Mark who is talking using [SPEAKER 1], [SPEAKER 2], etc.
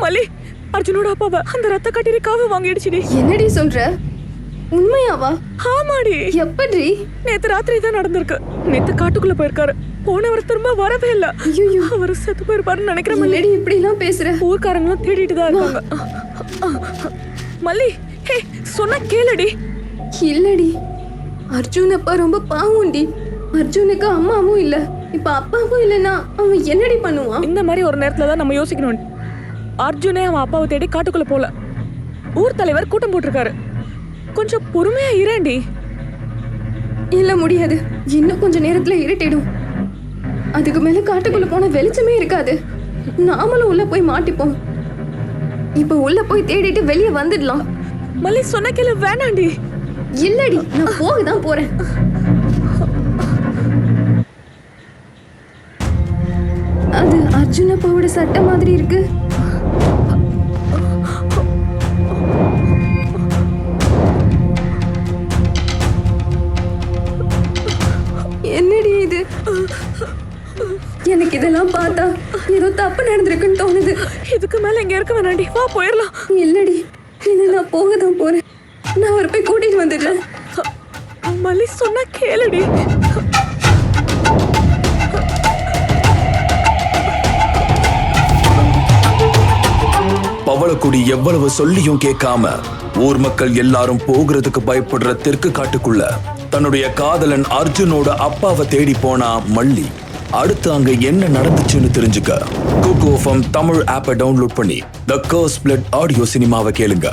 [SPEAKER 1] மல்லி, அர்ஜுனோட அப்பாவை அந்த ரத்த கட்டிரி காவை வாங்கிடுச்சுடி.
[SPEAKER 2] என்னடி சொல்ற? உண்மையாவா?
[SPEAKER 1] ஆமாடி.
[SPEAKER 2] எப்படி?
[SPEAKER 1] நேத்து ராத்திரி தான் நடந்திருக்கு. நேத்து காட்டுக்குள்ள போயிருக்காரு. போனவர் திரும்ப வரவே இல்ல.
[SPEAKER 2] ஐயோ,
[SPEAKER 1] அவர் செத்து போயிருப்பாருன்னு நினைக்கிறேன்.
[SPEAKER 2] என்னடி இப்படி எல்லாம் பேசுற?
[SPEAKER 1] ஊர்க்காரங்களும் தேடிட்டு தான் இருக்காங்க. மல்லி, ஹே, சொன்னா கேளுடி.
[SPEAKER 2] இல்லடி, அர்ஜுன் அப்பா ரொம்ப பாவம்டி. அர்ஜுனுக்கு அம்மாவும் இல்ல, இப்ப அப்பாவும் இல்லனா அவன் என்னடி பண்ணுவான்?
[SPEAKER 1] இந்த மாதிரி ஒரு நேரத்துல தான் நம்ம யோசிக்கணும். அர்ஜுனே அவன் அப்பாவை தேடி காட்டுக்குள்ள போல. ஊர் தலைவர் கூட்டம் போட்டிருக்காரு. கொஞ்சம் பொறுமையா இரேண்டி.
[SPEAKER 2] இல்ல, முடியாது. இன்னும் கொஞ்ச நேரத்துல இருட்டிடும். அதுக்கு மேல காட்டுக்குள்ள போன வெளிச்சமே இருக்காது. நாமளும் உள்ள போய் மாட்டிப்போம். இப்ப உள்ள போய் தேடிட்டு வெளியே வந்துடலாம்.
[SPEAKER 1] மல்லி, சொன்ன கேளு. வேணாண்டி.
[SPEAKER 2] இல்லடி, நான் போகதான் போறேன். அது அர்ஜுன் அப்பாவோட சட்டை மாதிரி இருக்கு. என்னடி இது? எனக்கு இதெல்லாம் பார்த்தா ஏதோ தப்பு நடந்திருக்குன்னு தோணுது.
[SPEAKER 1] இதுக்கு மேல இங்க இருக்க வேணாண்டி. வா, போயிடலாம்.
[SPEAKER 2] இல்லடி, இனி நான் போகதான் போறேன். நான் அவரை போய் கூட்டிட்டு வந்துடுறேன்.
[SPEAKER 1] மல்லி, சொன்னா கேளுடி.
[SPEAKER 3] பவளக்குடி எவ்வளவு சொல்லியும் கேட்காம ஊர் மக்கள் எல்லாரும் போகிறதுக்கு பயப்படுற தெற்கு காட்டுக்குள்ள தன்னுடைய காதலன் அர்ஜுனோட அப்பாவை தேடி போனா மல்லி. அடுத்து அங்க என்ன நடந்துச்சுன்னு தெரிஞ்சுக்க குக் FM தமிழ் ஆப்பை டவுன்லோட் பண்ணி தி கர்ஸ் பிளட் ஆடியோ சினிமாவை கேளுங்க.